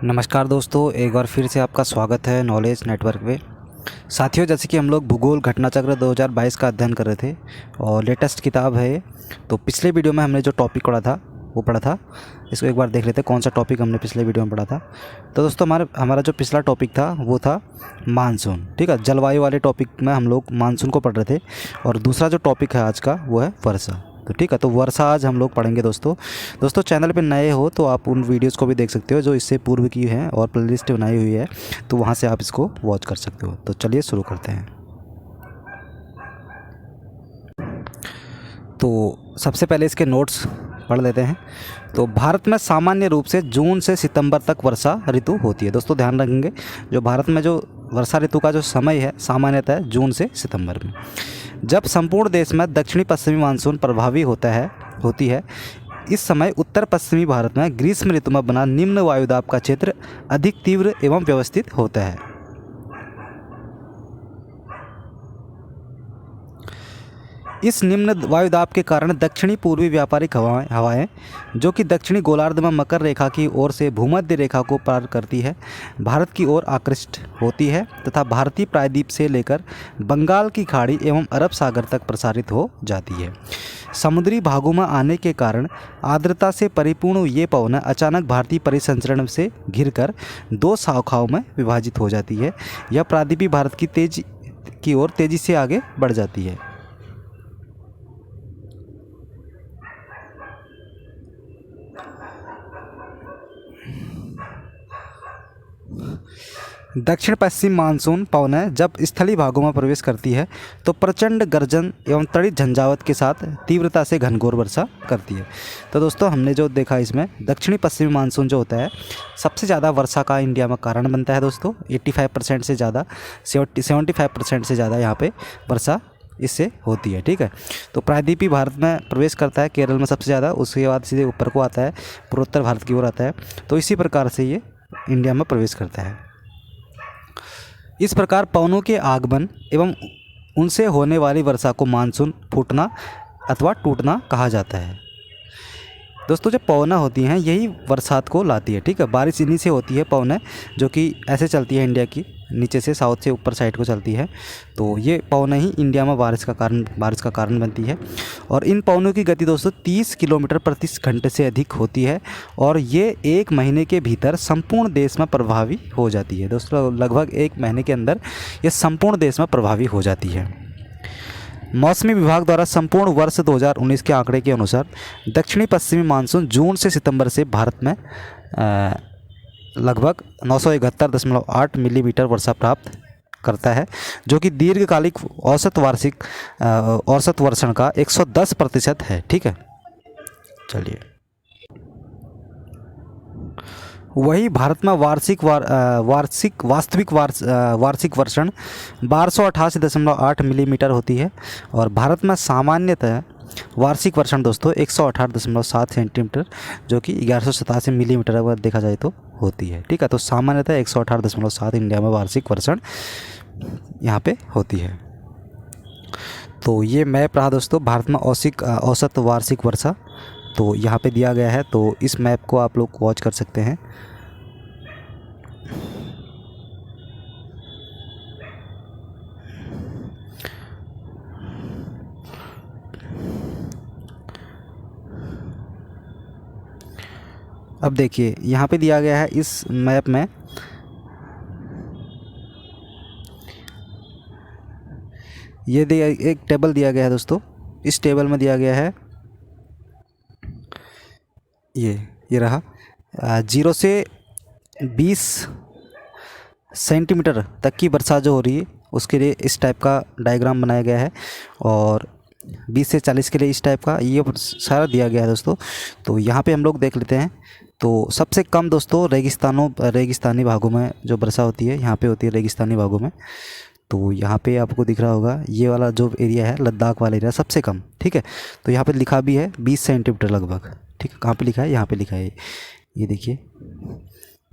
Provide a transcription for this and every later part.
नमस्कार दोस्तों, एक बार फिर से आपका स्वागत है नॉलेज नेटवर्क पे। साथियों, जैसे कि हम लोग भूगोल घटनाचक्र 2022 का अध्ययन कर रहे थे और लेटेस्ट किताब है ये। तो पिछले वीडियो में हमने जो टॉपिक पढ़ा था, इसको एक बार देख लेते हैं कौन सा टॉपिक हमने पिछले वीडियो में पढ़ा था। तो दोस्तों हमारा जो पिछला टॉपिक था वो था मानसून। ठीक है, जलवायु वाले टॉपिक में हम लोग मानसून को पढ़ रहे थे और दूसरा जो टॉपिक है आज का वो है वर्षा। तो ठीक है, तो वर्षा आज हम लोग पढ़ेंगे दोस्तों चैनल पे नए हो तो आप उन वीडियोस को भी देख सकते हो जो इससे पूर्व की है और प्लेलिस्ट बनाई हुई है, तो वहाँ से आप इसको वॉच कर सकते हो। तो चलिए शुरू करते हैं। तो सबसे पहले इसके नोट्स पढ़ लेते हैं। तो भारत में सामान्य रूप से जून से सितंबर तक वर्षा ऋतु होती है। दोस्तों ध्यान रखेंगे, जो भारत में जो वर्षा ऋतु का जो समय है सामान्यतः जून से सितंबर में। जब संपूर्ण देश में दक्षिणी पश्चिमी मानसून प्रभावी होती है, इस समय उत्तर पश्चिमी भारत में ग्रीष्म ऋतु में बना निम्न वायुदाब का क्षेत्र अधिक तीव्र एवं व्यवस्थित होता है। इस निम्न वायुदाब के कारण दक्षिणी पूर्वी व्यापारिक हवाएं जो कि दक्षिणी गोलार्ध में मकर रेखा की ओर से भूमध्य रेखा को पार करती है, भारत की ओर आकृष्ट होती है तथा भारतीय प्रायद्वीप से लेकर बंगाल की खाड़ी एवं अरब सागर तक प्रसारित हो जाती है। समुद्री भागों में आने के कारण आर्द्रता से परिपूर्ण ये पवनें अचानक भारतीय परिसंचरण से घिरकर दो शाखाओं में विभाजित हो जाती है। यह प्रायद्वीपीय भारत की ओर तेजी से आगे बढ़ जाती है। दक्षिण पश्चिम मानसून पवनें जब स्थलीय भागों में प्रवेश करती है तो प्रचंड गर्जन एवं तड़ित झंझावत के साथ तीव्रता से घनघोर वर्षा करती है। तो दोस्तों हमने जो देखा इसमें दक्षिणी पश्चिमी मानसून जो होता है सबसे ज़्यादा वर्षा का इंडिया में कारण बनता है दोस्तों। 85% से ज़्यादा 75% से ज़्यादा यहाँ पे वर्षा इससे होती है। ठीक है, तो प्रायद्वीपीय भारत में प्रवेश करता है, केरल में सबसे ज़्यादा, उसके बाद सीधे ऊपर को आता है, पूर्वोत्तर भारत की ओर आता है। तो इसी प्रकार से ये इंडिया में प्रवेश करता है। इस प्रकार पवनों के आगमन एवं उनसे होने वाली वर्षा को मानसून फूटना अथवा टूटना कहा जाता है। दोस्तों जो पवनें होती हैं यही बरसात को लाती है। ठीक है, बारिश इन्हीं से होती है, पवनें जो कि ऐसे चलती है इंडिया की, नीचे से साउथ से ऊपर साइड को चलती है। तो ये पवनें ही इंडिया में बारिश का कारण बनती है। और इन पवनों की गति दोस्तों 30 किलोमीटर प्रति घंटे से अधिक होती है और ये एक महीने के भीतर संपूर्ण देश में प्रभावी हो जाती है। दोस्तों लगभग एक महीने के अंदर ये संपूर्ण देश में प्रभावी हो जाती है। मौसमी विभाग द्वारा संपूर्ण वर्ष 2019 के आंकड़े के अनुसार दक्षिणी पश्चिमी मानसून जून से सितंबर से भारत में लगभग 971.8 मिलीमीटर वर्षा प्राप्त करता है, जो कि दीर्घकालिक औसत वर्षण का 110% है। ठीक है, चलिए वही भारत में वार्षिक वर्षण 1288.8 मिलीमीटर होती है और भारत में सामान्यतः वार्षिक वर्षण दोस्तों 118.7 सेंटीमीटर जो कि 1187 मिलीमीटर अगर देखा जाए तो होती है। ठीक है, तो सामान्यतः 118.7 इंडिया में वार्षिक वर्षण यहाँ पे होती है। तो ये मैप रहा दोस्तों भारत में औसत वार्षिक वर्षा, तो यहाँ पे दिया गया है। तो इस मैप को आप लोग वॉच कर सकते हैं। अब देखिए यहाँ पे दिया गया है इस मैप में एक टेबल दिया गया है दोस्तों। इस टेबल में दिया गया है ये रहा 0 से 20 सेंटीमीटर तक की वर्षा जो हो रही है उसके लिए इस टाइप का डायग्राम बनाया गया है और 20 से 40 के लिए इस टाइप का ये सारा दिया गया है दोस्तों। तो यहाँ पे हम लोग देख लेते हैं। तो सबसे कम दोस्तों रेगिस्तानी भागों में जो वर्षा होती है यहाँ पे होती है, रेगिस्तानी भागों में। तो यहाँ पे आपको दिख रहा होगा ये वाला जो एरिया है लद्दाख वाला एरिया सबसे कम। ठीक है, तो यहाँ पे लिखा भी है 20 सेंटीमीटर लगभग। ठीक है, कहाँ पे लिखा है? यहाँ पे लिखा है, ये देखिए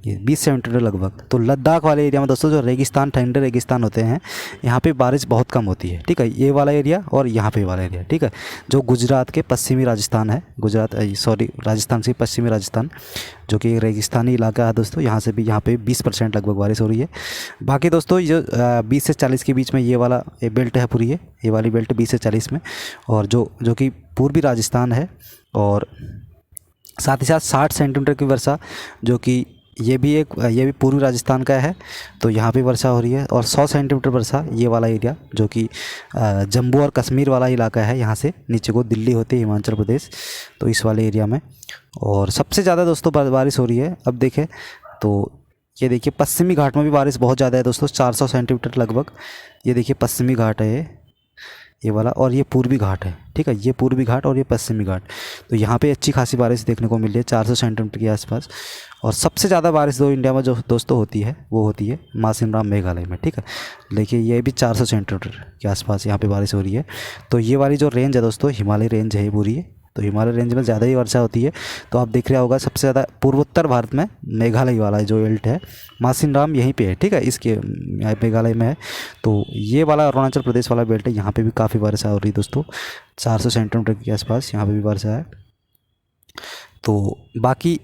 ये 20 सेंटीमीटर लगभग। तो लद्दाख वाले एरिया में दोस्तों जो रेगिस्तान, ठंडे रेगिस्तान होते हैं, यहाँ पे बारिश बहुत कम होती है, ठीक है। ये वाला एरिया और यहाँ पे वाला एरिया, ठीक है, जो गुजरात के पश्चिमी राजस्थान है, राजस्थान से पश्चिमी राजस्थान, जो कि एक रेगिस्तानी इलाका है दोस्तों, यहाँ से भी यहाँ पे 20% लगभग बारिश हो रही है। बाकी दोस्तों जो 20 से 40 के बीच में ये वाला बेल्ट है पूरी, ये वाली बेल्ट 20 से 40 में, और जो कि पूर्वी राजस्थान है, और साथ ही साथ 60 सेंटीमीटर की वर्षा, जो कि ये भी पूर्वी राजस्थान का है, तो यहाँ पे वर्षा हो रही है। और 100 सेंटीमीटर वर्षा ये वाला एरिया, जो कि जम्मू और कश्मीर वाला इलाका है, यहाँ से नीचे को दिल्ली होती है, हिमाचल प्रदेश, तो इस वाले एरिया में। और सबसे ज़्यादा दोस्तों बारिश हो रही है, अब देखें तो ये देखिए पश्चिमी घाट में भी बारिश बहुत ज़्यादा है दोस्तों, 400 सेंटीमीटर लगभग। ये देखिए पश्चिमी घाट है ये वाला, और ये पूर्वी घाट है, ठीक है, ये पूर्वी घाट और ये पश्चिमी घाट। तो यहाँ पे अच्छी खासी बारिश देखने को मिल रही है 400 सेंटीमीटर के आसपास। और सबसे ज़्यादा बारिश इंडिया में जो दोस्तों होती है वो होती है मासिनराम मेघालय में, ठीक है। देखिए ये भी 400 सेंटीमीटर के आसपास यहाँ पे बारिश हो रही है। तो ये वाली जो रेंज है दोस्तों, हिमालय रेंज है पूरी है, तो हिमालय रेंज में ज़्यादा ही वर्षा होती है। तो आप देख रहे होगा सबसे ज़्यादा पूर्वोत्तर भारत में मेघालय वाला जो बेल्ट है, मासिनराम यहीं पे है, ठीक है, इसके मेघालय में है। तो ये वाला अरुणाचल प्रदेश वाला बेल्ट है, यहाँ पे भी काफ़ी वर्षा हो रही है दोस्तों, 400 सेंटीमीटर के आसपास यहाँ पे भी वर्षा है। तो बाकी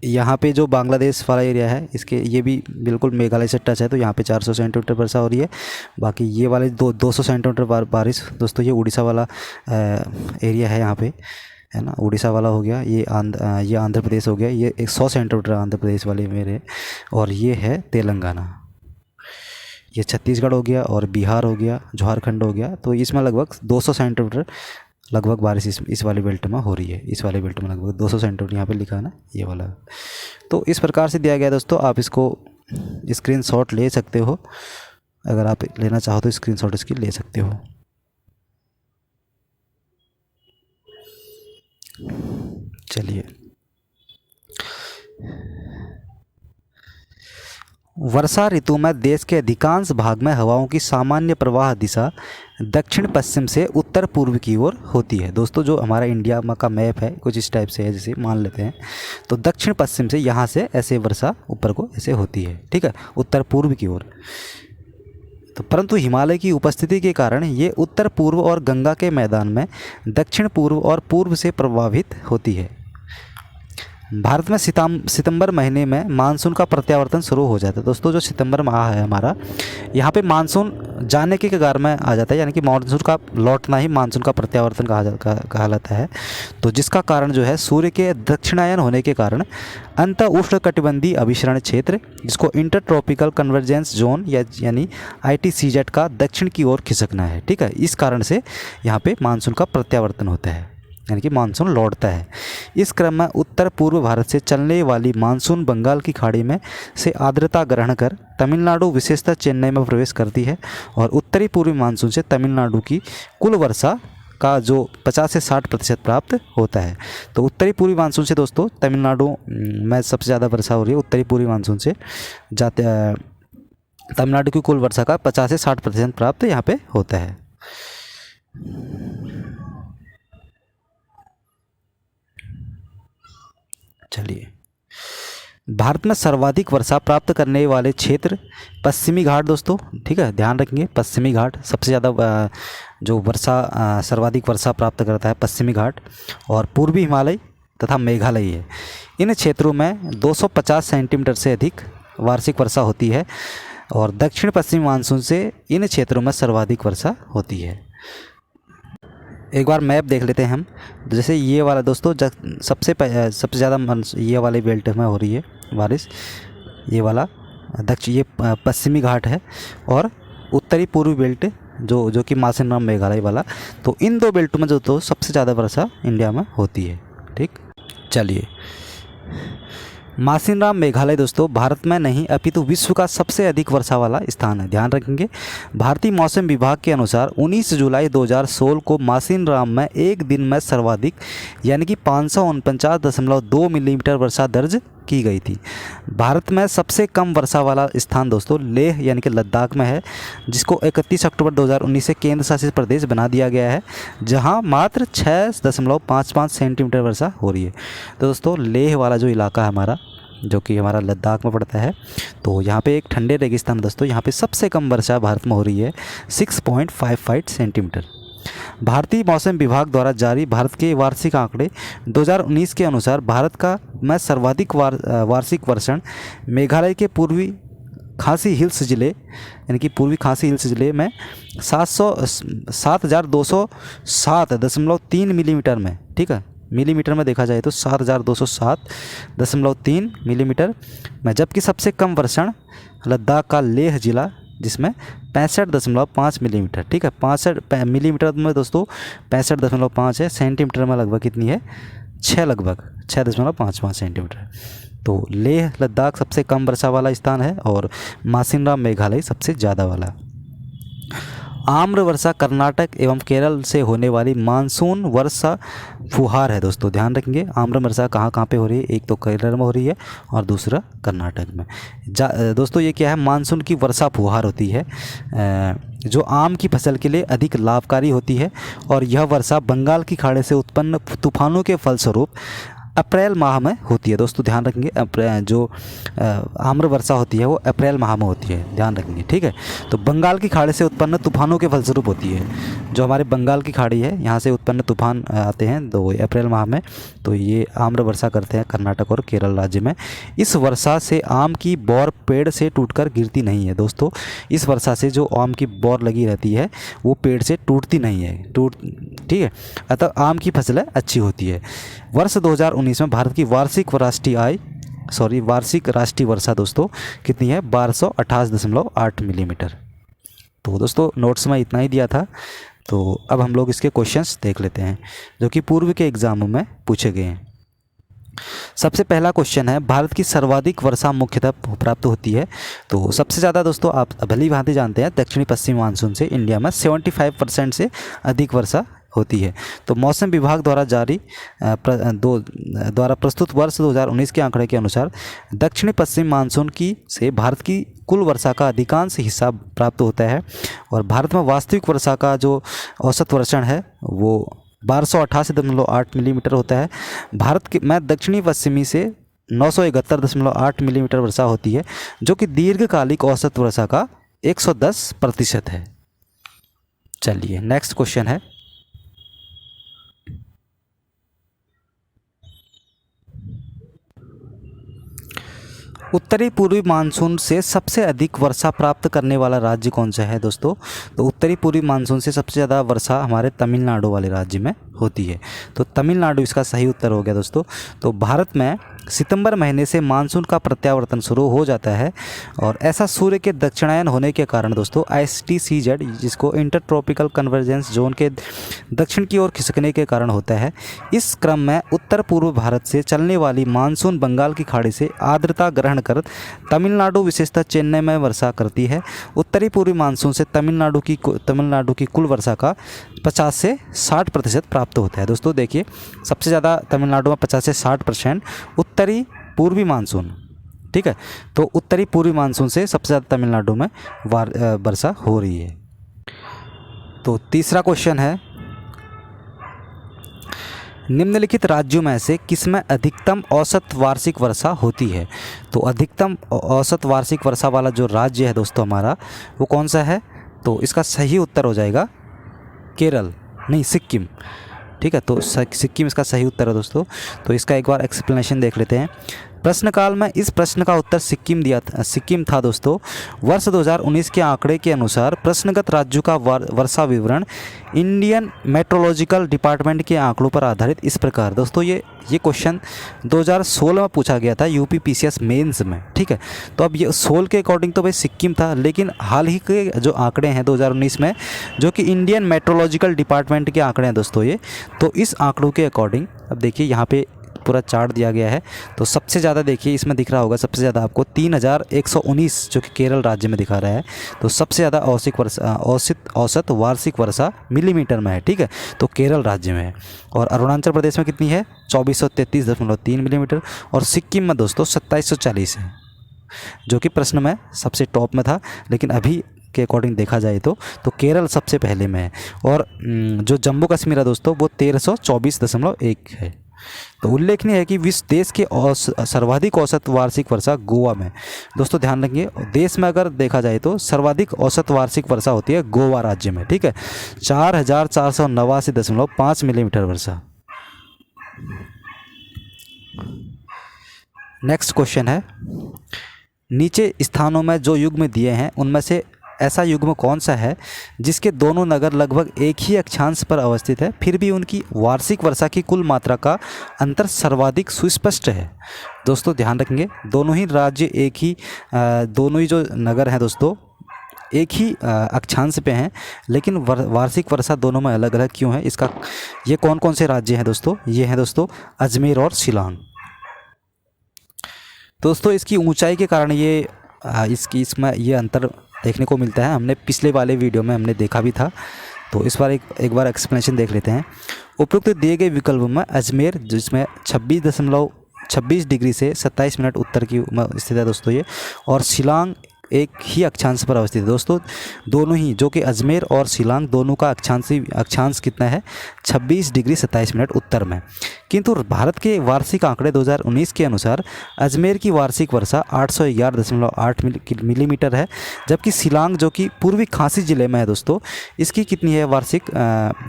यहाँ पे जो बांग्लादेश वाला एरिया है, इसके ये भी बिल्कुल मेघालय से टच है, तो यहाँ पे 400 सेंटीमीटर वर्षा हो रही है। बाकी ये वाले 200 सेंटीमीटर बारिश दोस्तों, ये उड़ीसा वाला एरिया है यहाँ पे, है ना, उड़ीसा वाला हो गया, ये आंध्र प्रदेश हो गया, ये 100 सेंटीमीटर आंध्र प्रदेश वाले मेरे, और ये है तेलंगाना, ये छत्तीसगढ़ हो गया, और बिहार हो गया, झारखंड हो गया। तो इसमें लगभग 200 सेंटीमीटर लगभग बारिश इस वाले बेल्ट में हो रही है। इस वाले बेल्ट में लगभग 200 सेंटीमीटर यहाँ पे लिखा है ना, ये वाला। तो इस प्रकार से दिया गया दोस्तों, आप इसको स्क्रीनशॉट ले सकते हो, अगर आप लेना चाहो तो स्क्रीनशॉट इसकी ले सकते हो। चलिए, वर्षा ऋतु में देश के अधिकांश भाग में हवाओं की सामान्य प्रवाह दिशा दक्षिण पश्चिम से उत्तर पूर्व की ओर होती है। दोस्तों जो हमारा इंडिया का मैप है कुछ इस टाइप से है, जैसे मान लेते हैं, तो दक्षिण पश्चिम से यहाँ से ऐसे वर्षा ऊपर को ऐसे होती है, ठीक है, उत्तर पूर्व की ओर। तो परंतु हिमालय की उपस्थिति के कारण ये उत्तर पूर्व और गंगा के मैदान में दक्षिण पूर्व और पूर्व से प्रभावित होती है। भारत में सितंबर महीने में मानसून का प्रत्यावर्तन शुरू हो जाता है। दोस्तों जो सितंबर माह है हमारा, यहाँ पे मानसून जाने के कगार में आ जाता है, यानी कि मानसून का लौटना ही मानसून का प्रत्यावर्तन कहलाता है। तो जिसका कारण जो है सूर्य के दक्षिणायन होने के कारण अंत उष्णकटिबंधीय अभिसरण क्षेत्र, जिसको इंटर ट्रॉपिकल कन्वर्जेंस जोन यानी ITCZ का दक्षिण की ओर खिसकना है, ठीक है। इस कारण से यहाँ पे मानसून का प्रत्यावर्तन होता है, यानी कि मानसून लौटता है। इस क्रम में उत्तर पूर्व भारत से चलने वाली मानसून बंगाल की खाड़ी में से आर्द्रता ग्रहण कर तमिलनाडु विशेषतः चेन्नई में प्रवेश करती है, और उत्तरी पूर्वी मानसून से तमिलनाडु की कुल वर्षा का जो 50 से 60% प्राप्त होता है। तो उत्तरी पूर्वी मानसून से दोस्तों तमिलनाडु में सबसे ज़्यादा वर्षा हो रही है, उत्तरी पूर्वी मानसून से जाते तमिलनाडु की कुल वर्षा का 50 से 60% प्राप्त यहाँ पे होता है। चलिए, भारत में सर्वाधिक वर्षा प्राप्त करने वाले क्षेत्र पश्चिमी घाट दोस्तों, ठीक है, ध्यान रखेंगे पश्चिमी घाट सबसे ज़्यादा जो वर्षा सर्वाधिक वर्षा प्राप्त करता है पश्चिमी घाट, और पूर्वी हिमालय तथा मेघालय है। इन क्षेत्रों में 250 सेंटीमीटर से अधिक वार्षिक वर्षा होती है, और दक्षिण पश्चिमी मानसून से इन क्षेत्रों में सर्वाधिक वर्षा होती है। एक बार मैप देख लेते हैं हम, जैसे ये वाला दोस्तों सबसे ज़्यादा ये वाले बेल्ट में हो रही है बारिश, ये वाला ये पश्चिमी घाट है, और उत्तरी पूर्वी बेल्ट जो कि मासिनराम मेघालय वाला। तो इन दो बेल्टों में जो तो सबसे ज़्यादा वर्षा इंडिया में होती है, ठीक। चलिए, मासिनराम मेघालय दोस्तों भारत में नहीं अपितु विश्व का सबसे अधिक वर्षा वाला स्थान है, ध्यान रखेंगे। भारतीय मौसम विभाग के अनुसार 19 जुलाई 2016 को मासिनराम में एक दिन में सर्वाधिक यानी कि 549.2 मिलीमीटर वर्षा दर्ज की गई थी। भारत में सबसे कम वर्षा वाला स्थान दोस्तों लेह यानी कि लद्दाख में है, जिसको 31 अक्टूबर 2019 से केंद्र शासित प्रदेश बना दिया गया है, जहां मात्र 6.55 सेंटीमीटर वर्षा हो रही है। तो दोस्तों लेह वाला जो इलाका है हमारा, जो कि हमारा लद्दाख में पड़ता है। तो यहाँ पे एक ठंडे रेगिस्तान दोस्तों, यहाँ पे सबसे कम वर्षा भारत में हो रही है 6.55 सेंटीमीटर। भारतीय मौसम विभाग द्वारा जारी भारत के वार्षिक आंकड़े 2019 के अनुसार भारत का में सर्वाधिक वार्षिक वर्षण मेघालय के पूर्वी खासी हिल्स ज़िले यानी कि पूर्वी खासी हिल्स ज़िले में 7,207.3 मिलीमीटर में, ठीक है, मिलीमीटर में देखा जाए तो 7,207.3 मिलीमीटर में, जबकि सबसे कम वर्षण लद्दाख का लेह ज़िला जिसमें 65.5 मिलीमीटर, ठीक है, 65 मिलीमीटर में दोस्तों 65.5 है, सेंटीमीटर में लगभग कितनी है 6, लगभग 6.55 सेंटीमीटर। तो लेह लद्दाख सबसे कम वर्षा वाला स्थान है और मासिनराम मेघालय सबसे ज़्यादा वाला। आम्र वर्षा कर्नाटक एवं केरल से होने वाली मानसून वर्षा फुहार है दोस्तों, ध्यान रखेंगे। आम्र वर्षा कहाँ कहाँ पे हो रही है, एक तो केरल में हो रही है और दूसरा कर्नाटक में। दोस्तों ये क्या है, मानसून की वर्षा फुहार होती है जो आम की फसल के लिए अधिक लाभकारी होती है और यह वर्षा बंगाल की खाड़ी से उत्पन्न तूफानों के फलस्वरूप अप्रैल माह में होती है दोस्तों, ध्यान रखेंगे। जो आम्र वर्षा होती है वो अप्रैल माह में होती है, ध्यान रखेंगे, ठीक है। तो बंगाल की खाड़ी से उत्पन्न तूफानों के फलस्वरूप होती है। जो हमारे बंगाल की खाड़ी है यहाँ से उत्पन्न तूफान आते हैं तो अप्रैल माह में, तो ये आम्र वर्षा करते हैं कर्नाटक और केरल राज्य में। इस वर्षा से आम की बौर पेड़ से टूटकर गिरती नहीं है दोस्तों, इस वर्षा से जो आम की बौर लगी रहती है वो पेड़ से टूटती नहीं है, ठीक है, अतः आम की फसलें अच्छी होती है। वर्ष 2019 में भारत की वार्षिक राष्ट्रीय वर्षा दोस्तों कितनी है 1228.8 मिलीमीटर। तो दोस्तों नोट्स में इतना ही दिया था। तो अब हम लोग इसके क्वेश्चंस देख लेते हैं जो कि पूर्व के एग्जामों में पूछे गए हैं। सबसे पहला क्वेश्चन है, भारत की सर्वाधिक वर्षा मुख्यतः प्राप्त होती है। तो सबसे ज़्यादा दोस्तों आप भली भांति जानते हैं दक्षिणी पश्चिमी मानसून से इंडिया में 75% से अधिक वर्षा होती है। तो मौसम विभाग द्वारा द्वारा प्रस्तुत वर्ष 2019 के आंकड़े के अनुसार दक्षिणी पश्चिम मानसून से भारत की कुल वर्षा का अधिकांश हिस्सा प्राप्त होता है और भारत में वास्तविक वर्षा का जो औसत वर्षण है वो 1288.8 मिलीमीटर होता है। भारत में दक्षिणी पश्चिमी से 971.8 मिलीमीटर वर्षा होती है जो कि दीर्घकालिक औसत वर्षा का 110% है। चलिए नेक्स्ट क्वेश्चन है, उत्तरी पूर्वी मानसून से सबसे अधिक वर्षा प्राप्त करने वाला राज्य कौन सा है दोस्तों। तो उत्तरी पूर्वी मानसून से सबसे ज़्यादा वर्षा हमारे तमिलनाडु वाले राज्य में होती है। तो तमिलनाडु इसका सही उत्तर हो गया दोस्तों। तो भारत में सितंबर महीने से मानसून का प्रत्यावर्तन शुरू हो जाता है और ऐसा सूर्य के दक्षिणायन होने के कारण दोस्तों ISTCZ जिसको इंटर ट्रॉपिकल कन्वर्जेंस जोन के दक्षिण की ओर खिसकने के कारण होता है। इस क्रम में उत्तर पूर्व भारत से चलने वाली मानसून बंगाल की खाड़ी से आर्द्रता ग्रहण कर तमिलनाडु विशेषतः चेन्नई में वर्षा करती है। उत्तरी पूर्वी मानसून से तमिलनाडु की कुल वर्षा का 50 से 60% प्राप्त होता है। दोस्तों देखिए सबसे ज़्यादा तमिलनाडु में 50 से 60% उत्तरी पूर्वी मानसून, ठीक है। तो उत्तरी पूर्वी मानसून से सबसे ज़्यादा तमिलनाडु में वर्षा हो रही है। तो तीसरा क्वेश्चन है, निम्नलिखित राज्यों में से किसमें अधिकतम औसत वार्षिक वर्षा होती है। तो अधिकतम औसत वार्षिक वर्षा वाला जो राज्य है दोस्तों हमारा वो कौन सा है। तो इसका सही उत्तर हो जाएगा सिक्किम, ठीक है। तो सिक्किम इसका सही उत्तर है दोस्तों। तो इसका एक बार एक्सप्लेनेशन देख लेते हैं। प्रश्नकाल में इस प्रश्न का उत्तर सिक्किम था दोस्तों। वर्ष 2019 के आंकड़े के अनुसार प्रश्नगत राज्यों का वर्षा विवरण इंडियन मेट्रोलॉजिकल डिपार्टमेंट के आंकड़ों पर आधारित इस प्रकार। दोस्तों ये क्वेश्चन 2016 में पूछा गया था यूपी PCS मेंस में, ठीक है। तो अब ये 16 के अकॉर्डिंग तो भाई सिक्किम था, लेकिन हाल ही के जो आंकड़े हैं 2019 में जो कि इंडियन मेट्रोलॉजिकल डिपार्टमेंट के आंकड़े हैं दोस्तों ये, तो इस आंकड़ों के अकॉर्डिंग अब देखिए यहाँ पे पूरा चार्ट दिया गया है। तो सबसे ज़्यादा देखिए इसमें दिख रहा होगा सबसे ज़्यादा आपको 3119 जो कि केरल राज्य में दिखा रहा है। तो सबसे ज़्यादा औसत वार्षिक वर्षा मिलीमीटर में है, ठीक है। तो केरल राज्य में है। और अरुणाचल प्रदेश में कितनी है 2433.3 मिलीमीटर और सिक्किम में दोस्तों 2740 है जो कि प्रश्न में सबसे टॉप में था, लेकिन अभी के अकॉर्डिंग देखा जाए तो केरल सबसे पहले में है। और जो जम्मू कश्मीर है दोस्तों वो 1324.1 है। तो उल्लेखनीय है कि विश्व देश के सर्वाधिक औसत वार्षिक वर्षा गोवा में। दोस्तों ध्यान रखिए, देश में अगर देखा जाए तो सर्वाधिक औसत वार्षिक वर्षा होती है गोवा राज्य में, ठीक है, 4489.5 मिलीमीटर वर्षा। नेक्स्ट क्वेश्चन है, नीचे स्थानों में जो युग्म दिए हैं उनमें से ऐसा युग्म कौन सा है जिसके दोनों नगर लगभग एक ही अक्षांश पर अवस्थित है, फिर भी उनकी वार्षिक वर्षा की कुल मात्रा का अंतर सर्वाधिक सुस्पष्ट है। दोस्तों ध्यान रखेंगे, दोनों ही राज्य एक ही दोनों ही जो नगर हैं दोस्तों एक ही अक्षांश पे हैं, लेकिन वार्षिक वर्षा दोनों में अलग अलग क्यों है? इसका ये कौन कौन से राज्य हैं दोस्तों? ये हैं दोस्तों अजमेर और शिलांग। दोस्तों इसकी ऊंचाई के कारण ये इसमें ये अंतर देखने को मिलता है। हमने पिछले वाले वीडियो में हमने देखा भी था, तो इस बार एक बार एक्सप्लेनेशन देख लेते हैं। उपरोक्त दिए गए विकल्प में अजमेर जिसमें 26 डिग्री से 27 मिनट उत्तर की स्थित है दोस्तों ये, और शिलांग एक ही अक्षांश पर अवस्थित है। दोस्तों दोनों ही जो कि अजमेर और शिलांग दोनों का अक्षांश कितना है? 26 डिग्री 27 मिनट उत्तर में। किंतु भारत के वार्षिक आंकड़े 2019 के अनुसार अजमेर की वार्षिक वर्षा 811.8 मिलीमीटर है, जबकि शिलांग जो कि पूर्वी खासी ज़िले में है दोस्तों, इसकी कितनी है वार्षिक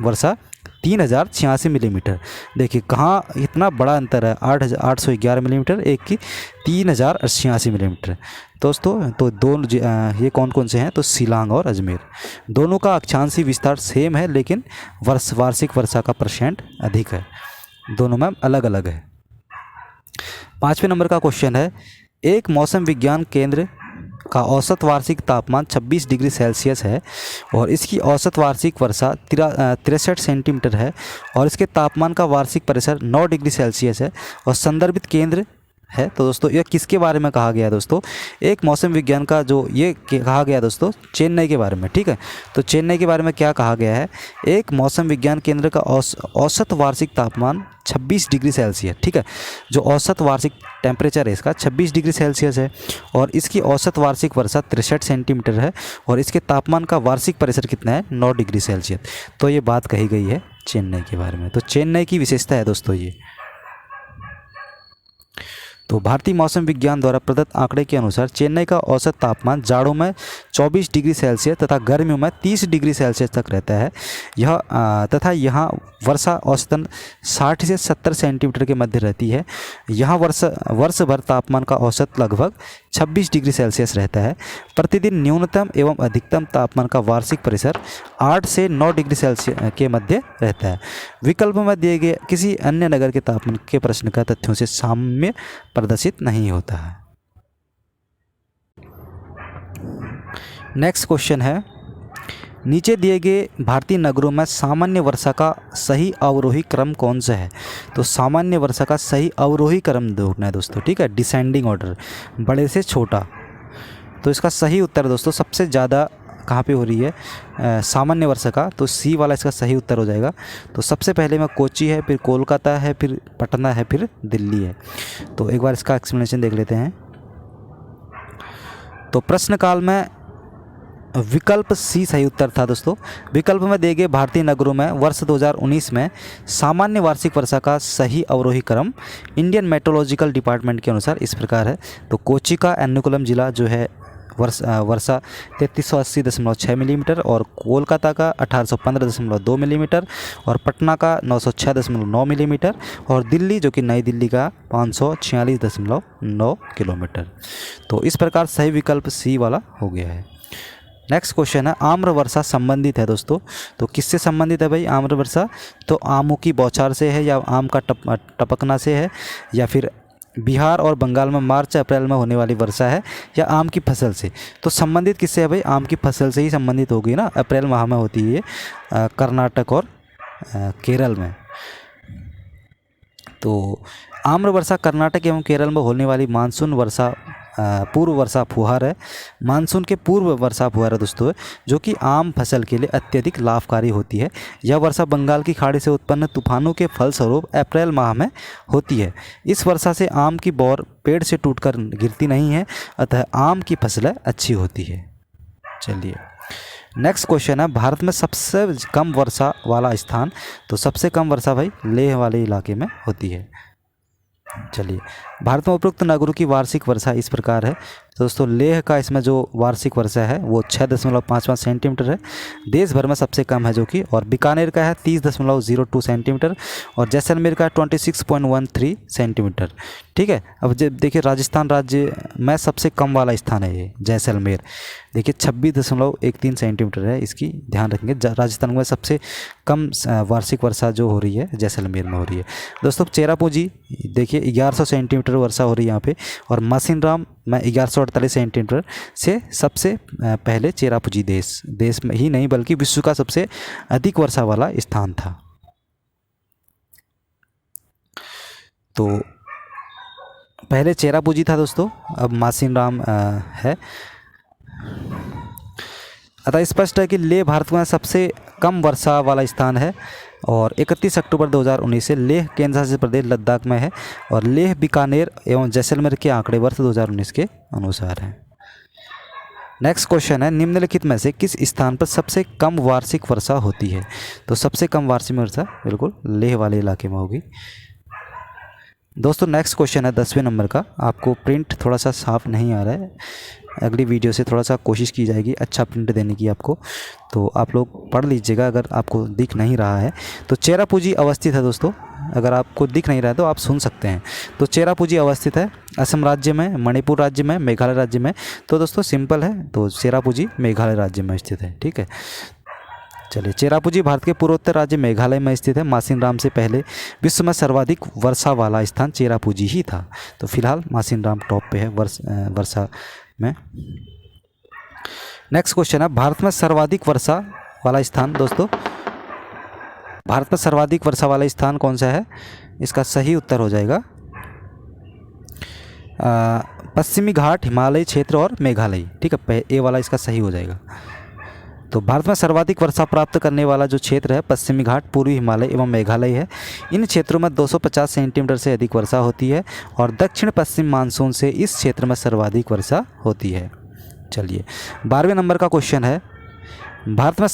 वर्षा? 3086 मिलीमीटर। देखिए कहाँ इतना बड़ा अंतर है, 811 मिलीमीटर, एक की 3086 मिलीमीटर। दोस्तों तो दोनों ये कौन कौन से हैं? तो शिलांग और अजमेर, दोनों का अक्षांशीय विस्तार सेम है, लेकिन वार्षिक वर्षा का परसेंट अधिक है, दोनों में अलग अलग है। 5वें नंबर का क्वेश्चन है, एक मौसम विज्ञान केंद्र का औसत वार्षिक तापमान 26 डिग्री सेल्सियस है और इसकी औसत वार्षिक वर्षा 63 सेंटीमीटर है और इसके तापमान का वार्षिक परिसर 9 डिग्री सेल्सियस है और संदर्भित केंद्र है। तो दोस्तों यह किसके बारे में कहा गया है? दोस्तों एक मौसम विज्ञान का जो ये कहा गया है दोस्तों चेन्नई के बारे में, ठीक है। तो चेन्नई के बारे में क्या कहा गया है? एक मौसम विज्ञान केंद्र का औसत वार्षिक तापमान 26 डिग्री सेल्सियस, ठीक है, जो औसत वार्षिक टेम्परेचर है इसका 26 डिग्री सेल्सियस है और इसकी औसत वार्षिक वर्षा 63 सेंटीमीटर है और इसके तापमान का वार्षिक परिसर कितना है? 9 डिग्री सेल्सियस। तो ये बात कही गई है चेन्नई के बारे में। तो चेन्नई की विशेषता है दोस्तों ये। तो भारतीय मौसम विज्ञान द्वारा प्रदत्त आंकड़े के अनुसार चेन्नई का औसत तापमान जाड़ों में 24 डिग्री सेल्सियस तथा गर्मियों में 30 डिग्री सेल्सियस तक रहता है। तथा यहाँ वर्षा औसतन 60 से 70 सेंटीमीटर के मध्य रहती है। यहाँ वर्ष भर तापमान का औसत लगभग 26 डिग्री सेल्सियस रहता है। प्रतिदिन न्यूनतम एवं अधिकतम तापमान का वार्षिक परिसर 8 से 9 डिग्री सेल्सियस के मध्य रहता है। विकल्प में दिए गए किसी अन्य नगर के तापमान के प्रश्न का तथ्यों से साम्य प्रदर्शित नहीं होता है। नेक्स्ट क्वेश्चन है, नीचे दिए गए भारतीय नगरों में सामान्य वर्षा का सही अवरोही क्रम कौन सा है? तो सामान्य वर्षा का सही अवरोही क्रम ढूंढना है दोस्तों, ठीक है, डिसेंडिंग ऑर्डर, बड़े से छोटा। तो इसका सही उत्तर दोस्तों सबसे ज़्यादा कहाँ पे हो रही है सामान्य वर्षा का? तो सी वाला इसका सही उत्तर हो जाएगा। तो सबसे पहले में कोची है, फिर कोलकाता है, फिर पटना है, फिर दिल्ली है। तो एक बार इसका एक्सप्लेनेशन देख लेते हैं। तो प्रश्न काल में विकल्प सी सही उत्तर था दोस्तों। विकल्प में दिए गए भारतीय नगरों में वर्ष 2019 में सामान्य वार्षिक वर्षा का सही अवरोही क्रम इंडियन मेट्रोलॉजिकल डिपार्टमेंट के अनुसार इस प्रकार है। तो कोची का एर्नाकुलम जिला जो है वर्षा 3380.6 मिलीमीटर और कोलकाता का 1815.2 मिलीमीटर और पटना का 906.9 मिलीमीटर और दिल्ली जो कि नई दिल्ली का 546.9 किलोमीटर। तो इस प्रकार सही विकल्प सी वाला हो गया है। नेक्स्ट क्वेश्चन है, आम्र वर्षा संबंधित है दोस्तों। तो किससे संबंधित है भाई आम्र वर्षा? तो आमों की बौछार से है या आम का टपकना से है या फिर बिहार और बंगाल में मार्च अप्रैल में होने वाली वर्षा है या आम की फसल से? तो संबंधित किससे है भाई? आम की फसल से ही संबंधित होगी ना, अप्रैल माह में होती है कर्नाटक और केरल में। तो आम्र वर्षा कर्नाटक एवं केरल में होने वाली मानसून वर्षा पूर्व वर्षा फुहार है। मानसून के पूर्व वर्षा फुहार है दोस्तों, जो कि आम फसल के लिए अत्यधिक लाभकारी होती है। यह वर्षा बंगाल की खाड़ी से उत्पन्न तूफानों के फलस्वरूप अप्रैल माह में होती है। इस वर्षा से आम की बौर पेड़ से टूटकर गिरती नहीं है, अतः आम की फसलें अच्छी होती है। चलिए नेक्स्ट क्वेश्चन है, भारत में सबसे कम वर्षा वाला स्थान। तो सबसे कम वर्षा भाई लेह वाले इलाके में होती है। चलिए, भारत में उपरोक्त नगरों की वार्षिक वर्षा इस प्रकार है। तो दोस्तों लेह का इसमें जो वार्षिक वर्षा है वो 6.55 सेंटीमीटर है। देश भर में सबसे कम है जो कि, और बीकानेर का है 30.02 सेंटीमीटर, और जैसलमेर का 26.13 सेंटीमीटर। ठीक है, अब जब देखिए राजस्थान राज्य में सबसे कम वाला स्थान है ये जैसलमेर, देखिए 26.13 सेंटीमीटर है इसकी, ध्यान रखेंगे। राजस्थान में सबसे कम वार्षिक वर्षा जो हो रही है जैसलमेर में हो रही है। दोस्तों चेरापूंजी देखिए 1100 सेंटीमीटर वर्षा हो रही है यहाँ पे, और मासिनराम में 1148 सेंटीमीटर से सबसे पहले चेरापूंजी देश में ही नहीं बल्कि विश्व का सबसे अधिक वर्षा वाला स्थान था। तो पहले चेरापूंजी था दोस्तों, अब मासिनराम है। अतः स्पष्ट है कि लेह भारत में सबसे कम वर्षा वाला स्थान है, और 31 अक्टूबर 2019 से लेह केंद्र शासित प्रदेश लद्दाख में है, और लेह बीकानेर एवं जैसलमेर के आंकड़े वर्ष 2019 के अनुसार हैं। नेक्स्ट क्वेश्चन है, निम्नलिखित में से किस स्थान पर सबसे कम वार्षिक वर्षा होती है। तो सबसे कम वार्षिक वर्षा बिल्कुल लेह वाले इलाके में होगी। दोस्तों नेक्स्ट क्वेश्चन है 10वें नंबर का। आपको प्रिंट थोड़ा सा साफ नहीं आ रहा है, अगली वीडियो से थोड़ा सा कोशिश की जाएगी अच्छा प्रिंट देने की आपको, तो आप लोग पढ़ लीजिएगा अगर आपको दिख नहीं रहा है। तो चेरापूंजी अवस्थित है दोस्तों, अगर आपको दिख नहीं रहा है तो आप सुन सकते हैं। तो चेरापूंजी अवस्थित है असम राज्य में, मणिपुर राज्य में, मेघालय राज्य में। तो दोस्तों सिंपल है, तो चेरापूंजी मेघालय राज्य में स्थित है। ठीक है, चलिए, चेरापूंजी भारत के पूर्वोत्तर राज्य मेघालय में स्थित है। मासिनराम से पहले विश्व में सर्वाधिक वर्षा वाला स्थान चेरापूंजी ही था। तो फिलहाल मासिनराम टॉप पे है वर्षा में। नेक्स्ट क्वेश्चन है, भारत में सर्वाधिक वर्षा वाला स्थान। दोस्तों भारत में सर्वाधिक वर्षा वाला स्थान कौन सा है, इसका सही उत्तर हो जाएगा पश्चिमी घाट, हिमालय क्षेत्र और मेघालय। ठीक है, ए वाला इसका सही हो जाएगा। तो भारत में सर्वाधिक वर्षा प्राप्त करने वाला जो क्षेत्र है पश्चिमी घाट, पूर्वी हिमालय एवं मेघालय है। इन क्षेत्रों में 250 सेंटीमीटर से अधिक वर्षा होती है, और दक्षिण पश्चिम मानसून से इस क्षेत्र में सर्वाधिक वर्षा होती है। चलिए, 12वें नंबर का क्वेश्चन है, भारत में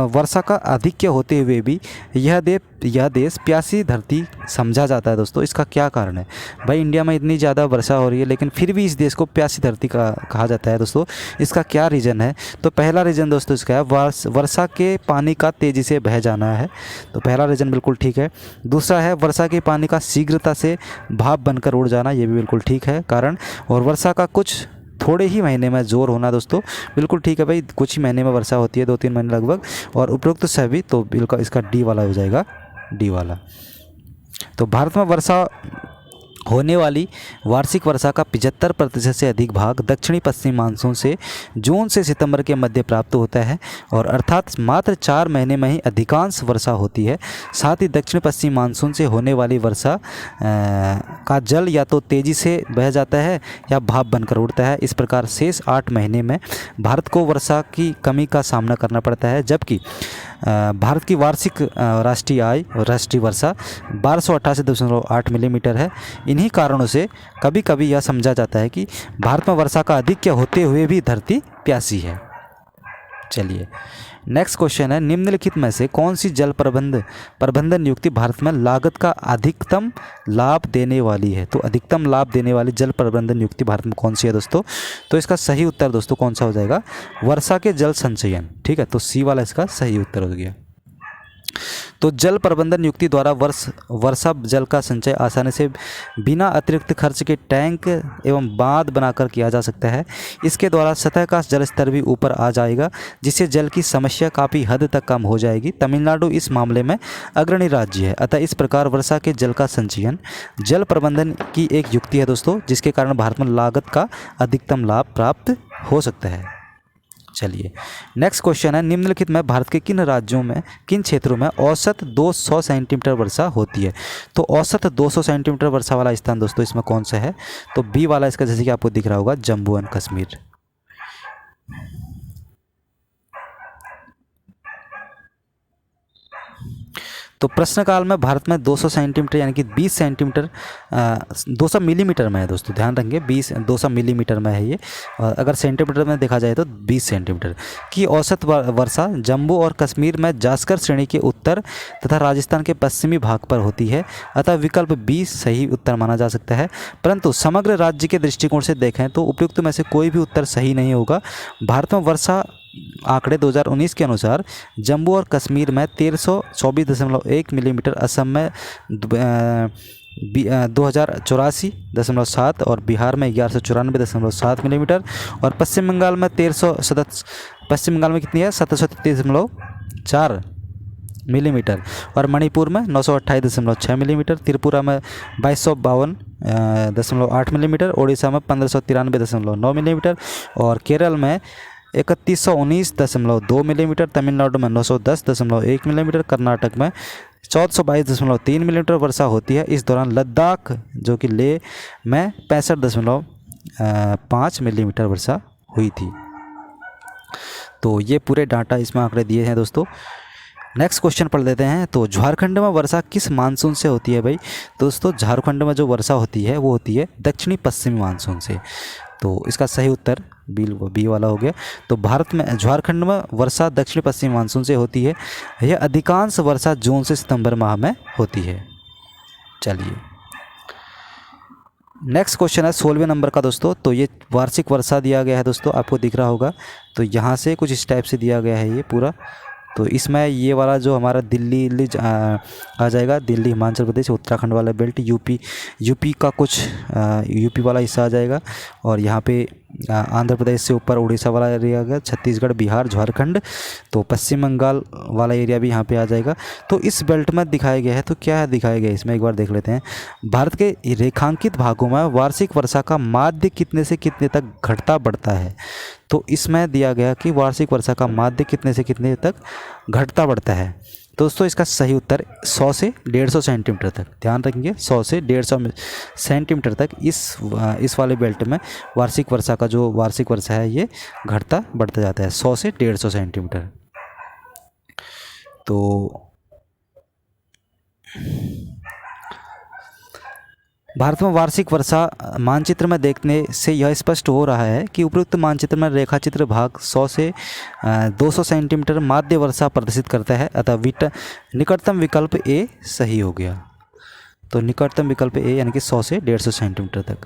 वर्षा का आधिक्य होते हुए भी यह देश प्यासी धरती समझा जाता है। दोस्तों इसका क्या कारण है। भाई इंडिया में इतनी ज़्यादा वर्षा हो रही है लेकिन फिर भी इस देश को प्यासी धरती का कहा जाता है। दोस्तों इसका क्या रीज़न है। तो पहला रीज़न दोस्तों इसका है वर्षा के पानी का तेज़ी से बह जाना है। तो पहला रीज़न बिल्कुल ठीक है। दूसरा है वर्षा के पानी का शीघ्रता से भाप बनकर उड़ जाना, ये भी बिल्कुल ठीक है कारण। और वर्षा का कुछ थोड़े ही महीने में जोर होना, दोस्तों बिल्कुल ठीक है भाई, कुछ ही महीने में वर्षा होती है, 2-3 महीने लगभग। और उपरोक्त सभी, तो बिल्कुल इसका डी वाला हो जाएगा, डी वाला। तो भारत में वर्षा होने वाली वार्षिक वर्षा का 75% से अधिक भाग दक्षिणी पश्चिम मानसून से जून से सितंबर के मध्य प्राप्त होता है, और अर्थात मात्र 4 महीने में ही अधिकांश वर्षा होती है। साथ ही दक्षिण पश्चिम मानसून से होने वाली वर्षा का जल या तो तेज़ी से बह जाता है या भाप बनकर उड़ता है। इस प्रकार शेष 8 महीने में भारत को वर्षा की कमी का सामना करना पड़ता है, जबकि भारत की वार्षिक राष्ट्रीय आय और राष्ट्रीय वर्षा 1288.8 मिलीमीटर है। इन्हीं कारणों से कभी कभी यह समझा जाता है कि भारत में वर्षा का अधिक्य होते हुए भी धरती प्यासी है। चलिए नेक्स्ट क्वेश्चन है, निम्नलिखित में से कौन सी जल प्रबंधन नियुक्ति भारत में लागत का अधिकतम लाभ देने वाली है। तो अधिकतम लाभ देने वाली जल प्रबंधन नियुक्ति भारत में कौन सी है दोस्तों। तो इसका सही उत्तर दोस्तों कौन सा हो जाएगा, वर्षा के जल संचयन। ठीक है, तो सी वाला इसका सही उत्तर हो गया। तो जल प्रबंधन नियुक्ति द्वारा वर्षा जल का संचय आसानी से बिना अतिरिक्त खर्च के टैंक एवं बांध बनाकर किया जा सकता है। इसके द्वारा सतह का जल स्तर भी ऊपर आ जाएगा, जिससे जल की समस्या काफ़ी हद तक कम हो जाएगी। तमिलनाडु इस मामले में अग्रणी राज्य है। अतः इस प्रकार वर्षा के जल का संचयन जल प्रबंधन की एक युक्ति है दोस्तों, जिसके कारण भारत में लागत का अधिकतम लाभ प्राप्त हो सकता है। चलिए नेक्स्ट क्वेश्चन है, निम्नलिखित में भारत के किन राज्यों में, किन क्षेत्रों में औसत 200 सेंटीमीटर वर्षा होती है। तो औसत 200 सेंटीमीटर वर्षा वाला स्थान दोस्तों इसमें कौन सा है। तो बी वाला इसका, जैसे कि आपको दिख रहा होगा, जम्मू एंड कश्मीर। तो प्रश्नकाल में भारत में 200 सेंटीमीटर यानी कि 20 सेंटीमीटर 200 मिलीमीटर में है दोस्तों, ध्यान रखेंगे 200 मिलीमीटर में है ये। और अगर सेंटीमीटर में देखा जाए तो 20 सेंटीमीटर की औसत वर्षा जम्मू और कश्मीर में जास्कर श्रेणी के उत्तर तथा राजस्थान के पश्चिमी भाग पर होती है, अतः विकल्प बी सही उत्तर माना जा सकता है। परंतु समग्र राज्य के दृष्टिकोण से देखें तो उपयुक्त में से कोई भी उत्तर सही नहीं होगा। भारत में वर्षा आंकड़े 2019 के अनुसार जम्मू और कश्मीर में 1324.1 मिलीमीटर, असम में 2084.7 और बिहार में 1194.7 मिलीमीटर और पश्चिम बंगाल में पश्चिम बंगाल में कितनी है 733.4 मिलीमीटर और मणिपुर में 928.6 मिलीमीटर, त्रिपुरा में 2252.8 मिलीमीटर, ओडिशा में 1593.9 मिलीमीटर और केरल में 3119.2 मिलीमीटर, तमिलनाडु में 910.1 मिलीमीटर, कर्नाटक में 1422.3 मिलीमीटर वर्षा होती है। इस दौरान लद्दाख जो कि लेह में 65.5 मिलीमीटर वर्षा हुई थी। तो ये पूरे डाटा इसमें आंकड़े दिए हैं दोस्तों। नेक्स्ट क्वेश्चन पढ़ लेते हैं। तो झारखंड में वर्षा किस मानसून से होती है भाई? दोस्तों झारखंड में जो वर्षा होती है वो होती है दक्षिणी पश्चिमी मानसून से। तो इसका सही उत्तर बी वाला हो गया। तो भारत में झारखंड में वर्षा दक्षिण पश्चिमी मानसून से होती है। यह अधिकांश वर्षा जून से सितंबर माह में होती है। चलिए नेक्स्ट क्वेश्चन है 16वें नंबर का दोस्तों। तो ये वार्षिक वर्षा दिया गया है दोस्तों, आपको दिख रहा होगा। तो यहाँ से कुछ इस टाइप से दिया गया है ये पूरा। तो इसमें ये वाला जो हमारा दिल्ली आ जाएगा, दिल्ली हिमाचल प्रदेश उत्तराखंड वाला बेल्ट, यूपी का कुछ यूपी वाला हिस्सा आ जाएगा और यहाँ पे आंध्र प्रदेश से ऊपर उड़ीसा वाला एरिया आ गया, छत्तीसगढ़, बिहार, झारखंड, तो पश्चिम बंगाल वाला एरिया भी यहाँ पे आ जाएगा। तो इस बेल्ट में दिखाया गया है। तो क्या है दिखाया गया है इसमें, एक बार देख लेते हैं। भारत के रेखांकित भागों में वार्षिक वर्षा का माध्य कितने से कितने तक घटता बढ़ता है? तो इसमें दिया गया कि वार्षिक वर्षा का माध्य कितने से कितने तक घटता बढ़ता है। दोस्तों इसका सही उत्तर 100 से 150 सेंटीमीटर तक, ध्यान रखेंगे 100 से 150 सेंटीमीटर तक इस वाले बेल्ट में वार्षिक वर्षा का जो वार्षिक वर्षा है ये घटता बढ़ता जाता है 100 से 150 सेंटीमीटर। तो भारत में वार्षिक वर्षा मानचित्र में देखने से यह स्पष्ट हो रहा है कि उपरोक्त मानचित्र में रेखाचित्र भाग 100 से 200 सेंटीमीटर माध्य वर्षा प्रदर्शित करता है, अतः निकटतम विकल्प ए सही हो गया। तो निकटतम विकल्प ए यानी कि 100 से 150 सेंटीमीटर तक।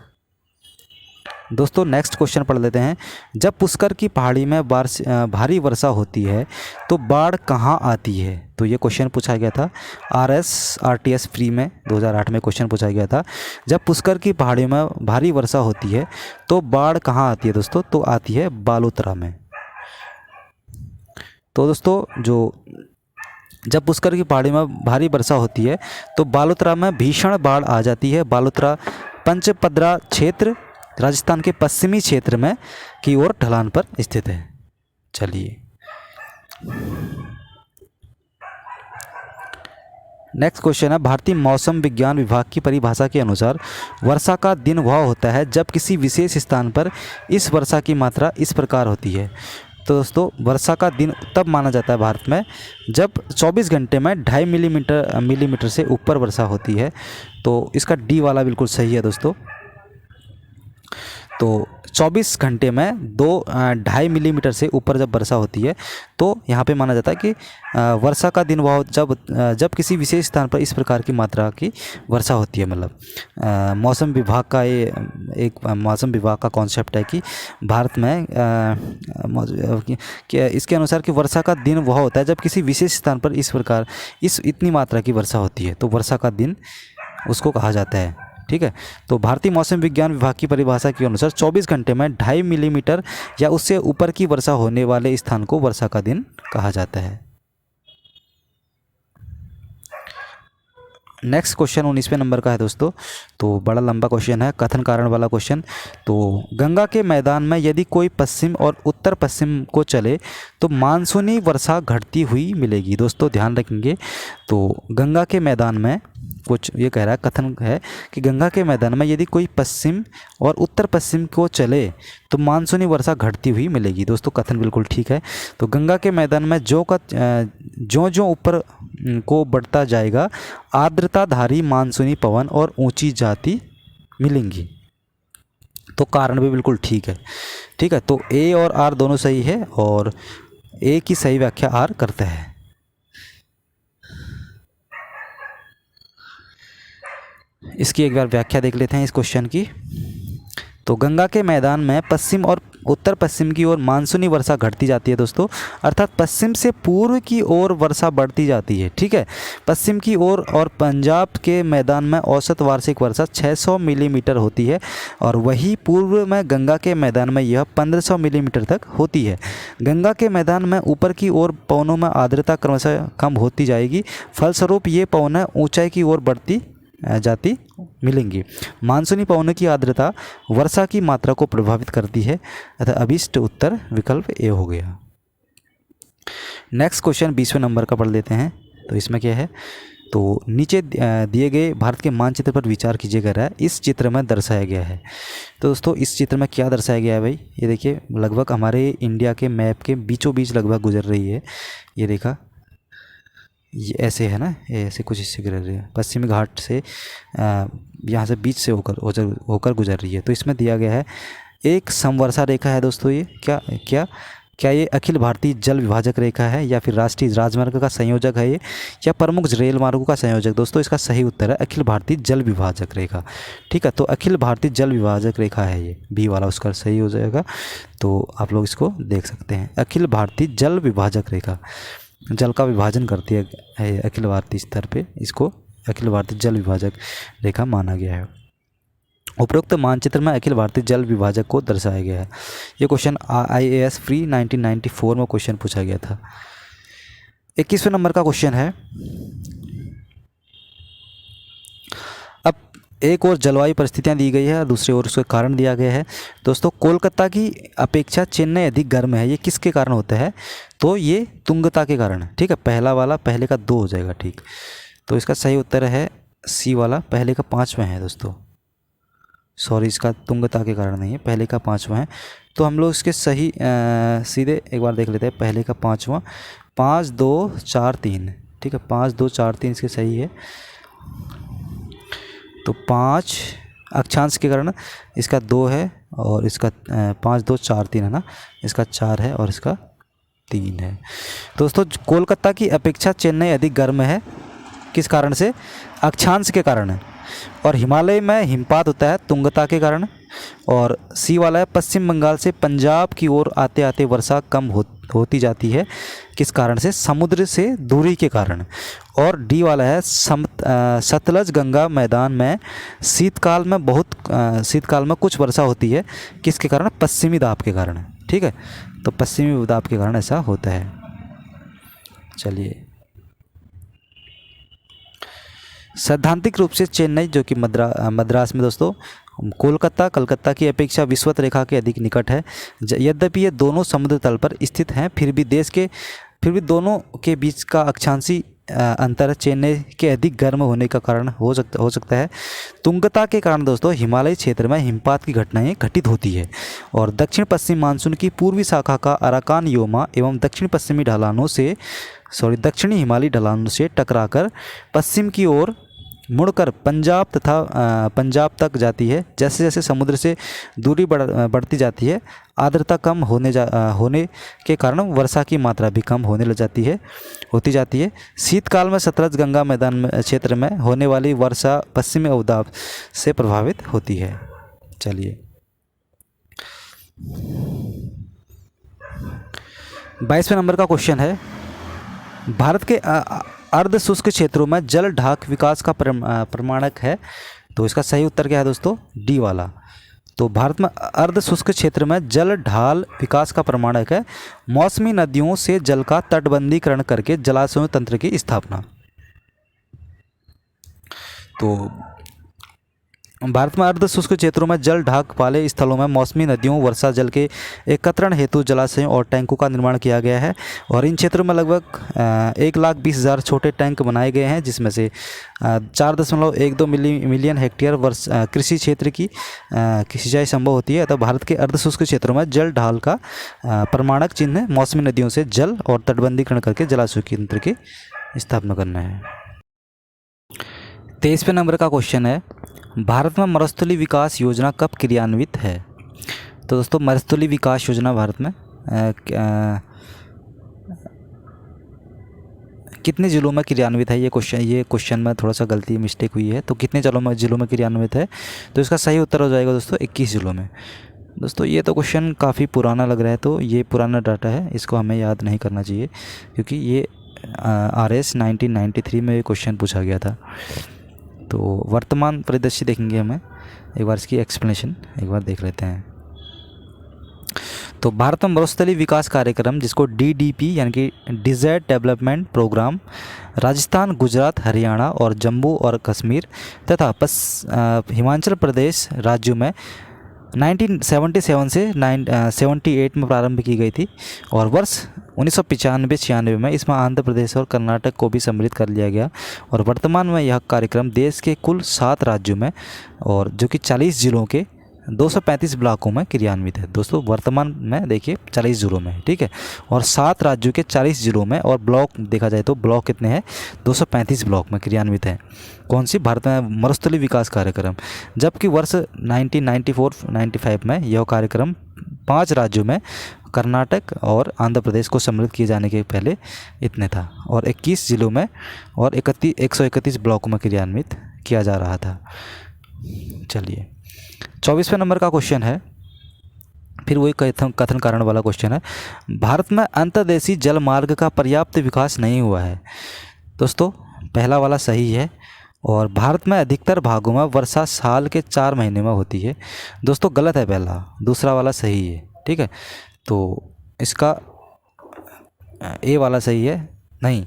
दोस्तों नेक्स्ट क्वेश्चन पढ़ लेते हैं। जब पुष्कर की पहाड़ी में भारी वर्षा होती है तो बाढ़ कहाँ आती है? तो ये क्वेश्चन पूछा गया था RTS फ्री में 2008 में क्वेश्चन पूछा गया था। जब पुष्कर की पहाड़ी में भारी वर्षा होती है तो बाढ़ कहाँ आती है दोस्तों? तो आती है बालोतरा में। तो दोस्तों जब पुष्कर की पहाड़ी में भारी वर्षा होती है तो बालोतरा में भीषण बाढ़ आ जाती है। बालोतरा पंचपदरा क्षेत्र राजस्थान के पश्चिमी क्षेत्र में की ओर ढलान पर स्थित है। चलिए नेक्स्ट क्वेश्चन है। भारतीय मौसम विज्ञान विभाग की परिभाषा के अनुसार वर्षा का दिन वह होता है जब किसी विशेष स्थान पर इस वर्षा की मात्रा इस प्रकार होती है। तो दोस्तों वर्षा का दिन तब माना जाता है भारत में जब 24 घंटे में 2.5 मिलीमीटर से ऊपर वर्षा होती है। तो इसका डी वाला बिल्कुल सही है दोस्तों। तो 24 घंटे में 2.5 मिलीमीटर से ऊपर जब वर्षा होती है तो यहाँ पे माना जाता है कि वर्षा का दिन वह जब किसी विशेष स्थान पर इस प्रकार की मात्रा की वर्षा होती है। मतलब मौसम विभाग का ये एक मौसम विभाग का कॉन्सेप्ट है कि भारत में इसके अनुसार कि वर्षा का दिन वह होता है जब किसी विशेष स्थान पर इस प्रकार इतनी मात्रा की वर्षा होती है, तो वर्षा का दिन उसको कहा जाता है। ठीक है। तो भारतीय मौसम विज्ञान विभाग की परिभाषा के अनुसार 24 घंटे में 2.5 मिलीमीटर या उससे ऊपर की वर्षा होने वाले स्थान को वर्षा का दिन कहा जाता है। नेक्स्ट क्वेश्चन 19वें नंबर का है दोस्तों। तो बड़ा लंबा क्वेश्चन है, कथन कारण वाला क्वेश्चन। तो गंगा के मैदान में यदि कोई पश्चिम और उत्तर पश्चिम को चले तो मानसूनी वर्षा घटती हुई मिलेगी। दोस्तों ध्यान रखेंगे। तो गंगा के मैदान में कुछ ये कह रहा है, कथन है कि गंगा के मैदान में यदि कोई पश्चिम और उत्तर पश्चिम को चले तो मानसूनी वर्षा घटती हुई मिलेगी। दोस्तों कथन बिल्कुल ठीक है। तो गंगा के मैदान में ज्यों ज्यों ऊपर को बढ़ता जाएगा आर्द्रताधारी मानसूनी पवन और ऊंची जाति मिलेंगी। तो कारण भी बिल्कुल ठीक है। ठीक है, तो ए और आर दोनों सही है और ए की सही व्याख्या आर करता है। इसकी एक बार व्याख्या देख लेते हैं इस क्वेश्चन की। तो गंगा के मैदान में पश्चिम और उत्तर पश्चिम की ओर मानसूनी वर्षा घटती जाती है दोस्तों, अर्थात पश्चिम से पूर्व की ओर वर्षा बढ़ती जाती है। ठीक है, पश्चिम की ओर और पंजाब के मैदान में औसत वार्षिक वर्षा 600 मिलीमीटर होती है और वही पूर्व में गंगा के मैदान में यह 1500 मिलीमीटर तक होती है। गंगा के मैदान में ऊपर की ओर पवनों में आर्द्रता क्रमशः कम होती जाएगी, फलस्वरूप ये पवनें ऊंचाई की ओर बढ़ती जाती मिलेंगी। मानसूनी पवनों की आर्द्रता वर्षा की मात्रा को प्रभावित करती है, अतः अभिष्ट उत्तर विकल्प ए हो गया। नेक्स्ट क्वेश्चन 20वें नंबर का पढ़ लेते हैं। तो इसमें क्या है, तो नीचे दिए गए भारत के मानचित्र पर विचार कीजिएगा रहा है, इस चित्र में दर्शाया गया है। तो दोस्तों इस चित्र में क्या दर्शाया गया है भाई, ये देखिए लगभग हमारे इंडिया के मैप के बीचों बीच लगभग गुजर रही है। ये देखा, ये ऐसे है ना, ये ऐसे कुछ हिस्से गुजर रही है, पश्चिमी घाट से यहाँ से बीच से होकर गुजर रही है। तो इसमें दिया गया है एक समवर्षा रेखा है दोस्तों, ये क्या क्या क्या ये अखिल भारतीय जल विभाजक रेखा है या फिर राष्ट्रीय राजमार्ग का संयोजक है ये, या प्रमुख रेल मार्गों का संयोजक। दोस्तों इसका सही उत्तर है अखिल भारतीय जल विभाजक रेखा। ठीक है, तो अखिल भारतीय जल विभाजक रेखा है ये, बी वाला उसका सही हो जाएगा। तो आप लोग इसको देख सकते हैं, अखिल भारतीय जल विभाजक रेखा, जल का विभाजन करती है अखिल भारतीय स्तर पे, इसको अखिल भारतीय जल विभाजक रेखा माना गया है। उपरोक्त मानचित्र में अखिल भारतीय जल विभाजक को दर्शाया गया है। ये क्वेश्चन IAS फ्री 1994 में क्वेश्चन पूछा गया था। 21वें नंबर का क्वेश्चन है, अब एक और जलवायु परिस्थितियां दी गई है और दूसरी ओर उसके कारण दिया गया है। दोस्तों कोलकाता की अपेक्षा चेन्नई अधिक गर्म है, ये किसके कारण होता है, तो ये तुंगता के कारण है। ठीक है, पहला वाला पहले का 2 हो जाएगा। ठीक, तो इसका सही उत्तर है सी वाला, पहले का 5वां है दोस्तों, सॉरी इसका तुंगता के कारण नहीं है, पहले का 5वां है। तो हम लोग इसके सही सीधे एक बार देख लेते हैं, पहले का 5वां 5 2 4 3। ठीक है, 5 2 4 3 इसके सही है। तो 5 अक्षांश के कारण इसका 2 है और इसका 5 2 4 3 है ना, इसका 4 है और इसका 3 है। दोस्तों कोलकाता की अपेक्षा चेन्नई अधिक गर्म है, किस कारण से, अक्षांश के कारण है। और हिमालय में हिमपात होता है तुंगता के कारण। और सी वाला है पश्चिम बंगाल से पंजाब की ओर आते आते वर्षा कम होती जाती है, किस कारण से, समुद्र से दूरी के कारण। और डी वाला है सतलज गंगा मैदान में शीतकाल में कुछ वर्षा होती है, किसके कारण, पश्चिमी दाब के कारण। ठीक है, तो पश्चिमी दाब के कारण ऐसा होता है। चलिए, सैद्धांतिक रूप से चेन्नई जो कि मद्रास में दोस्तों कोलकाता कलकत्ता की अपेक्षा विषुवत रेखा के अधिक निकट है। यद्यपि ये दोनों समुद्र तल पर स्थित हैं, फिर भी दोनों के बीच का अक्षांशी अंतर चेन्नई के अधिक गर्म होने का कारण हो सकता है। तुंगता के कारण दोस्तों हिमालयी क्षेत्र में हिमपात की घटनाएं घटित होती है और दक्षिण पश्चिम मानसून की पूर्वी शाखा का अराकान योमा एवं दक्षिणी हिमालयी ढलानों से टकराकर पश्चिम की ओर मुड़कर पंजाब तक जाती है। जैसे जैसे समुद्र से दूरी बढ़ती जाती है, आर्द्रता कम होने के कारण वर्षा की मात्रा भी कम होती जाती है। शीतकाल में सतलज गंगा मैदान क्षेत्र में होने वाली वर्षा पश्चिमी अवदाब से प्रभावित होती है। चलिए, 22वें नंबर का क्वेश्चन है, भारत के अर्ध शुष्क क्षेत्रों में जल ढाक विकास का प्रमाणक है। तो इसका सही उत्तर क्या है दोस्तों, डी वाला। तो भारत में अर्ध शुष्क क्षेत्र में जल ढाल विकास का प्रमाणक है मौसमी नदियों से जल का तटबंधीकरण करके जलाशयों तंत्र की स्थापना। तो भारत में अर्ध शुष्क क्षेत्रों में जल ढाक वाले स्थलों में मौसमी नदियों, वर्षा जल के एकत्रण हेतु जलाशयों और टैंकों का निर्माण किया गया है। और इन क्षेत्रों में लगभग 1,20,000 छोटे टैंक बनाए गए हैं, जिसमें से 4.12 मिलियन हेक्टेयर वर्ष कृषि क्षेत्र की सिंचाई संभव होती है। अतः भारत के अर्ध शुष्क क्षेत्रों में जल ढाल का प्रमाणक चिन्ह है मौसमी नदियों से जल और तटबंधीकरण करके जलाशय केंद्र की स्थापना करना है। 23वें नंबर का क्वेश्चन है, भारत में मरुस्थलीय विकास योजना कब क्रियान्वित है? तो दोस्तों मरुस्थलीय विकास योजना भारत में कितने ज़िलों में क्रियान्वित है? ये क्वेश्चन में थोड़ा सा गलती मिस्टेक हुई है। तो कितने ज़िलों में क्रियान्वित है? तो इसका सही उत्तर हो जाएगा दोस्तों 21 ज़िलों में। दोस्तों ये तो क्वेश्चन काफ़ी पुराना लग रहा है, तो ये पुराना डाटा है, इसको हमें याद नहीं करना चाहिए, क्योंकि ये RS 1993 में ये क्वेश्चन पूछा गया था। तो वर्तमान परिदृश्य देखेंगे हमें, एक बार इसकी एक्सप्लेनेशन एक बार देख लेते हैं। तो भारत में मरुस्थलीय विकास कार्यक्रम, जिसको DDP यानी कि desert development programme, Rajasthan, Gujarat, Haryana और जम्मू और कश्मीर तथा हिमाचल प्रदेश राज्यों में 1977 से 78 में प्रारंभ की गई थी। और वर्ष 1995-96 में इसमें आंध्र प्रदेश और कर्नाटक को भी सम्मिलित कर लिया गया। और वर्तमान में यह कार्यक्रम देश के कुल 7 राज्यों में और जो कि 40 ज़िलों के 235 ब्लॉकों में क्रियान्वित है। दोस्तों वर्तमान में देखिए 40 ज़िलों में, ठीक है, और 7 राज्यों के 40 ज़िलों में, और ब्लॉक देखा जाए तो ब्लॉक कितने हैं? 235 ब्लॉक में क्रियान्वित है। कौन सी? भारत में मरुस्थलीय विकास कार्यक्रम। जबकि वर्ष 1994-95 में यह कार्यक्रम 5 राज्यों में, कर्नाटक और आंध्र प्रदेश को सम्मिलित किए जाने के पहले इतने था, और 21 ज़िलों में और 131 ब्लॉकों में क्रियान्वित किया जा रहा था। चलिए 24वें नंबर का क्वेश्चन है, फिर वही कथन कारण वाला क्वेश्चन है। भारत में अंतर्देशीय जल मार्ग का पर्याप्त विकास नहीं हुआ है। दोस्तों पहला वाला सही है, और भारत में अधिकतर भागों में वर्षा साल के 4 महीने में होती है। दोस्तों गलत है पहला, दूसरा वाला सही है, ठीक है। तो इसका ए वाला सही है, नहीं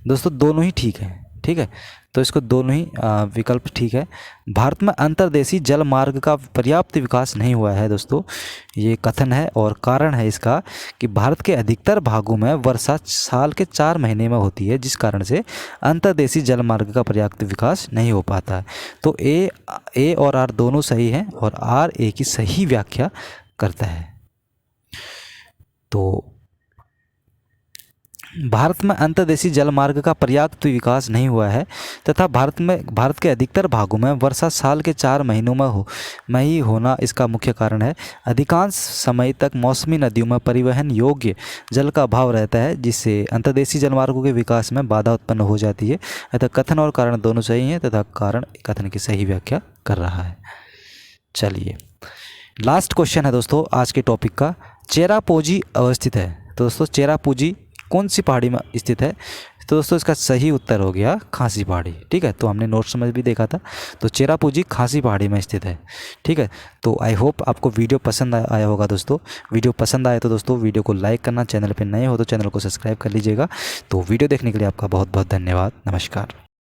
दोस्तों दोनों ही ठीक है, ठीक है। तो इसको दोनों ही विकल्प ठीक है। भारत में अंतर्देशीय जल मार्ग का पर्याप्त विकास नहीं हुआ है दोस्तों, ये कथन है, और कारण है इसका कि भारत के अधिकतर भागों में वर्षा साल के 4 महीने में होती है, जिस कारण से अंतर्देशीय जल मार्ग का पर्याप्त विकास नहीं हो पाता है। तो ए और आर दोनों सही हैं, और आर ए की सही व्याख्या करता है। तो भारत में अंतर्देशीय जल मार्ग का पर्याप्त विकास नहीं हुआ है तथा भारत के अधिकतर भागों में वर्षा साल के 4 महीनों में ही होना इसका मुख्य कारण है। अधिकांश समय तक मौसमी नदियों में परिवहन योग्य जल का अभाव रहता है, जिससे अंतर्देशीय जलमार्गों के विकास में बाधा उत्पन्न हो जाती है। अतः कथन और कारण दोनों सही हैं तथा कारण कथन की सही व्याख्या कर रहा है। चलिए लास्ट क्वेश्चन है दोस्तों आज के टॉपिक का, चेरापूंजी अवस्थित है। तो दोस्तों चेरापूंजी कौन सी पहाड़ी में स्थित है? तो दोस्तों इसका सही उत्तर हो गया खासी पहाड़ी, ठीक है। तो हमने नोट्स में भी देखा था, तो चेरापूंजी खासी पहाड़ी में स्थित है, ठीक है। तो आई होप आपको वीडियो पसंद आया होगा दोस्तों। वीडियो पसंद आया तो दोस्तों वीडियो को लाइक करना, चैनल पे नए हो तो चैनल को सब्सक्राइब कर लीजिएगा। तो वीडियो देखने के लिए आपका बहुत बहुत धन्यवाद। नमस्कार।